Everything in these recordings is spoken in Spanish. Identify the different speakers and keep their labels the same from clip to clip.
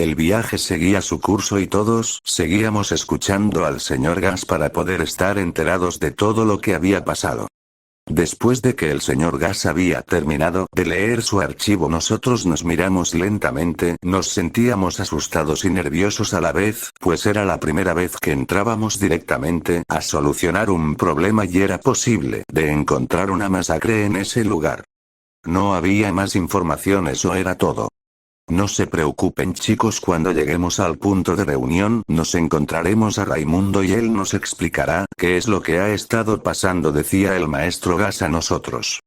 Speaker 1: El viaje seguía su curso y todos seguíamos escuchando al señor Gas para poder estar enterados de todo lo que había pasado. Después de que el señor Gas había terminado de leer su archivo, nosotros nos miramos lentamente, nos sentíamos asustados y nerviosos a la vez, pues era la primera vez que entrábamos directamente a solucionar un problema y era posible de encontrar una masacre en ese lugar. No había más información, eso era todo. No se preocupen chicos, cuando lleguemos al punto de reunión nos encontraremos a Raimundo y él nos explicará qué es lo que ha estado pasando, decía el maestro Gas a nosotros.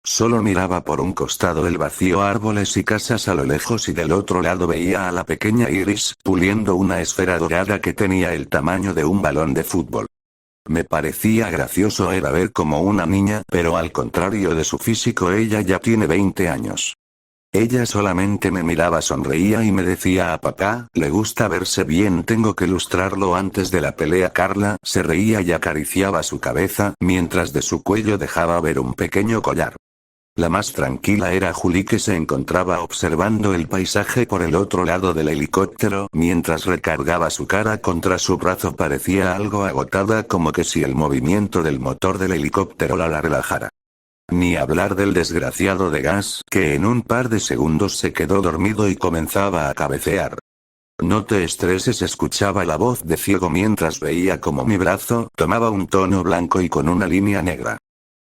Speaker 1: Solo miraba por un costado el vacío, árboles y casas a lo lejos, y del otro lado veía a la pequeña Iris puliendo una esfera dorada que tenía el tamaño de un balón de fútbol. Me parecía gracioso era ver como una niña, pero al contrario de su físico, ella ya tiene 20 años. Ella solamente me miraba, sonreía y me decía a papá, le gusta verse bien, tengo que lustrarlo antes de la pelea. Carla se reía y acariciaba su cabeza, mientras de su cuello dejaba ver un pequeño collar. La más tranquila era Julie, que se encontraba observando el paisaje por el otro lado del helicóptero, mientras recargaba su cara contra su brazo. Parecía algo agotada, como que si el movimiento del motor del helicóptero la relajara. Ni hablar del desgraciado de Gas, que en un par de segundos se quedó dormido y comenzaba a cabecear. No te estreses, escuchaba la voz de Ciego mientras veía como mi brazo tomaba un tono blanco y con una línea negra.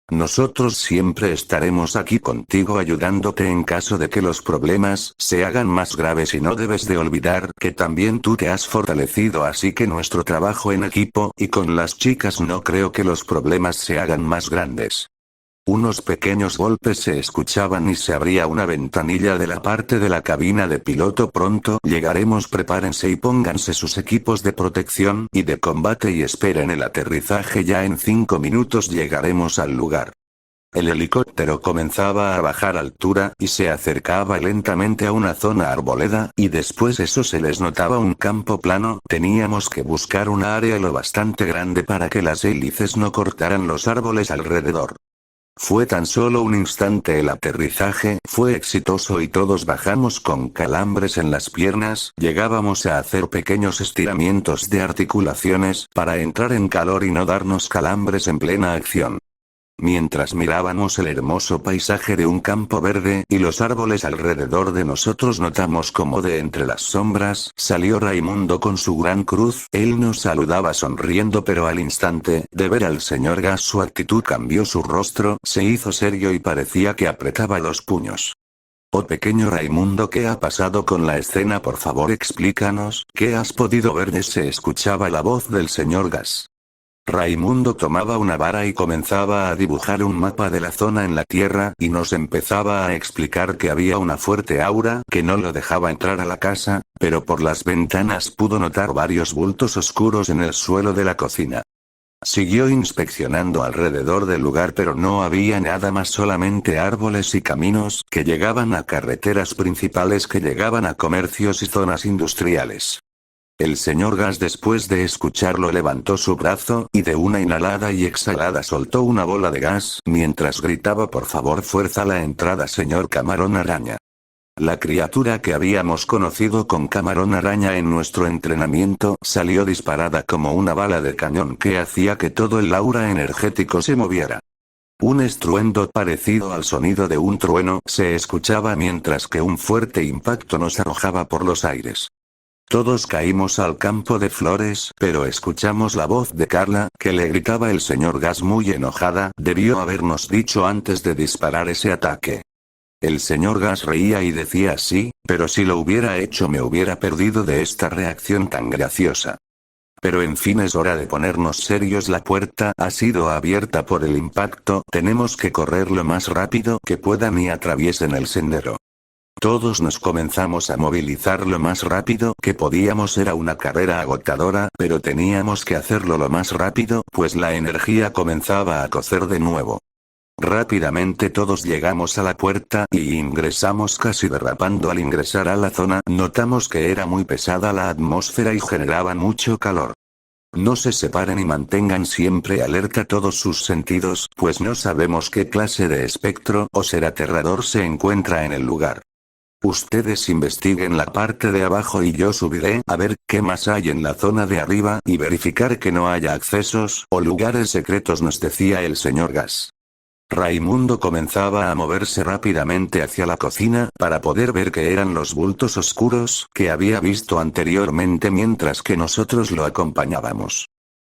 Speaker 1: Nosotros siempre estaremos aquí contigo ayudándote en caso de que los problemas se hagan más graves, y no debes de olvidar que también tú te has fortalecido, así que nuestro trabajo en equipo y con las chicas no creo que los problemas se hagan más grandes. Unos pequeños golpes se escuchaban y se abría una ventanilla de la parte de la cabina de piloto. Pronto llegaremos, prepárense y pónganse sus equipos de protección y de combate y esperen el aterrizaje, ya en 5 minutos llegaremos al lugar. El helicóptero comenzaba a bajar altura y se acercaba lentamente a una zona arboleda, y después eso se les notaba un campo plano. Teníamos que buscar un área lo bastante grande para que las hélices no cortaran los árboles alrededor. Fue tan solo un instante, el aterrizaje fue exitoso y todos bajamos con calambres en las piernas. Llegábamos a hacer pequeños estiramientos de articulaciones para entrar en calor y no darnos calambres en plena acción. Mientras mirábamos el hermoso paisaje de un campo verde y los árboles alrededor de nosotros, notamos como de entre las sombras salió Raimundo con su gran cruz. Él nos saludaba sonriendo, pero al instante de ver al señor Gas su actitud cambió, su rostro se hizo serio y parecía que apretaba los puños. Oh pequeño Raimundo, ¿qué ha pasado con la escena? Por favor explícanos, ¿qué has podido ver? Se escuchaba la voz del señor Gas. Raimundo tomaba una vara y comenzaba a dibujar un mapa de la zona en la tierra, y nos empezaba a explicar que había una fuerte aura que no lo dejaba entrar a la casa, pero por las ventanas pudo notar varios bultos oscuros en el suelo de la cocina. Siguió inspeccionando alrededor del lugar, pero no había nada más, solamente árboles y caminos que llegaban a carreteras principales que llegaban a comercios y zonas industriales. El señor Gas, después de escucharlo, levantó su brazo y de una inhalada y exhalada soltó una bola de gas, mientras gritaba: por favor, fuerza la entrada, señor Camarón Araña. La criatura que habíamos conocido con Camarón Araña en nuestro entrenamiento salió disparada como una bala de cañón que hacía que todo el aura energético se moviera. Un estruendo parecido al sonido de un trueno se escuchaba mientras que un fuerte impacto nos arrojaba por los aires. Todos caímos al campo de flores, pero escuchamos la voz de Carla, que le gritaba: el señor Gas muy enojada, debió habernos dicho antes de disparar ese ataque. El señor Gas reía y decía: sí, pero si lo hubiera hecho me hubiera perdido de esta reacción tan graciosa. Pero en fin, es hora de ponernos serios. La puerta ha sido abierta por el impacto, tenemos que correr lo más rápido que puedan y atraviesen el sendero. Todos nos comenzamos a movilizar lo más rápido que podíamos. Era una carrera agotadora, pero teníamos que hacerlo lo más rápido, pues la energía comenzaba a cocer de nuevo. Rápidamente todos llegamos a la puerta y ingresamos casi derrapando. Al ingresar a la zona, notamos que era muy pesada la atmósfera y generaba mucho calor. No se separen y mantengan siempre alerta todos sus sentidos, pues no sabemos qué clase de espectro o ser aterrador se encuentra en el lugar. Ustedes investiguen la parte de abajo y yo subiré a ver qué más hay en la zona de arriba y verificar que no haya accesos o lugares secretos, nos decía el señor Gas. Raimundo comenzaba a moverse rápidamente hacia la cocina para poder ver qué eran los bultos oscuros que había visto anteriormente mientras que nosotros lo acompañábamos.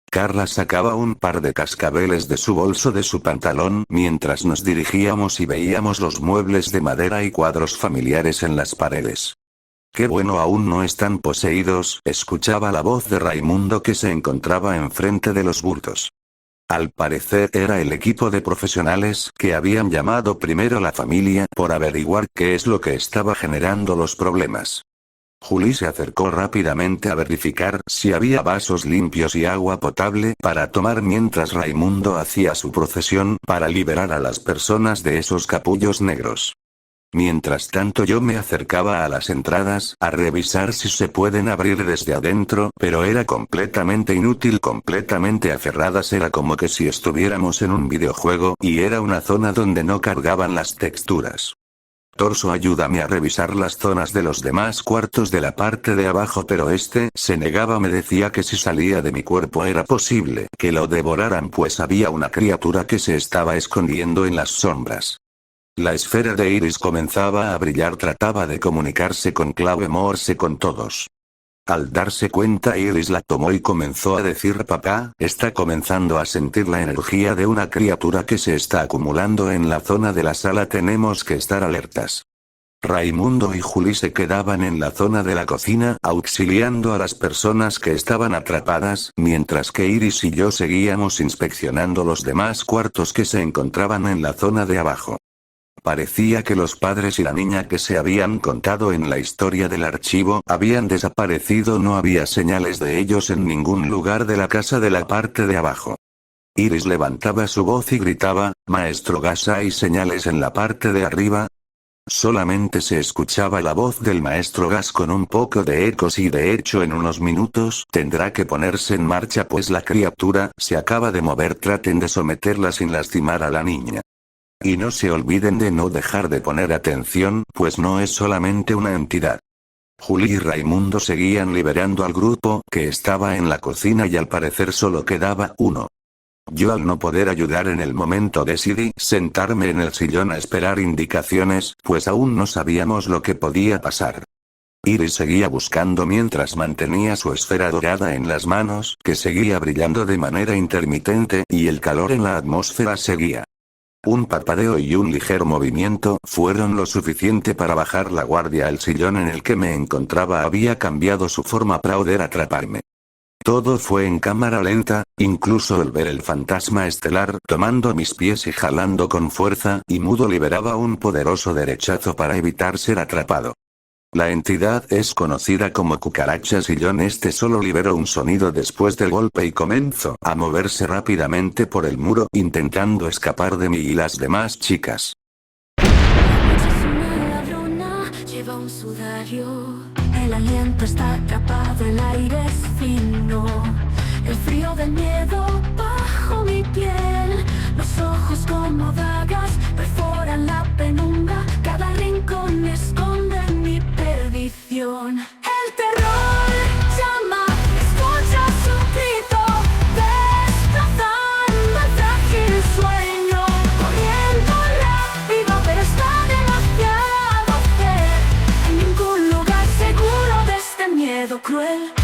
Speaker 1: Carla sacaba un par de cascabeles de su bolso de su pantalón mientras nos dirigíamos y veíamos los muebles de madera y cuadros familiares en las paredes. «Qué bueno, aún no están poseídos», escuchaba la voz de Raimundo que se encontraba enfrente de los bultos. Al parecer era el equipo de profesionales que habían llamado primero a la familia por averiguar qué es lo que estaba generando los problemas. Juli se acercó rápidamente a verificar si había vasos limpios y agua potable para tomar mientras Raimundo hacía su procesión para liberar a las personas de esos capullos negros. Mientras tanto yo me acercaba a las entradas a revisar si se pueden abrir desde adentro, pero era completamente inútil, completamente aferradas, era como que si estuviéramos en un videojuego y era una zona donde no cargaban las texturas. Torso, ayúdame a revisar las zonas de los demás cuartos de la parte de abajo, pero este se negaba, me decía que si salía de mi cuerpo era posible que lo devoraran, pues había una criatura que se estaba escondiendo en las sombras. La esfera de Iris comenzaba a brillar, trataba de comunicarse con clave Morse con todos. Al darse cuenta, Iris la tomó y comenzó a decir: papá, está comenzando a sentir la energía de una criatura que se está acumulando en la zona de la sala, tenemos que estar alertas. Raimundo y Juli se quedaban en la zona de la cocina auxiliando a las personas que estaban atrapadas, mientras que Iris y yo seguíamos inspeccionando los demás cuartos que se encontraban en la zona de abajo. Parecía que los padres y la niña que se habían contado en la historia del archivo habían desaparecido, no había señales de ellos en ningún lugar de la casa de la parte de abajo. Iris levantaba su voz y gritaba: «Maestro Gas, ¿hay señales en la parte de arriba?». Solamente se escuchaba la voz del maestro Gas con un poco de ecos y de hecho en unos minutos tendrá que ponerse en marcha, pues la criatura se acaba de mover, traten de someterla sin lastimar a la niña. Y no se olviden de no dejar de poner atención, pues no es solamente una entidad. Juli y Raimundo seguían liberando al grupo que estaba en la cocina y al parecer solo quedaba uno. Yo, al no poder ayudar en el momento, decidí sentarme en el sillón a esperar indicaciones, pues aún no sabíamos lo que podía pasar. Iris seguía buscando mientras mantenía su esfera dorada en las manos, que seguía brillando de manera intermitente, y el calor en la atmósfera seguía. Un parpadeo y un ligero movimiento fueron lo suficiente para bajar la guardia. El sillón en el que me encontraba había cambiado su forma para poder atraparme. Todo fue en cámara lenta, incluso el ver el fantasma estelar tomando mis pies y jalando con fuerza y mudo liberaba un poderoso derechazo para evitar ser atrapado. La entidad es conocida como cucaracha sillón. Este solo liberó un sonido después del golpe y comenzó a moverse rápidamente por el muro intentando escapar de mí y las demás chicas.
Speaker 2: Lleva un sudario, el aliento está atrapado, el aire es fino, el frío del miedo bajo mi piel, los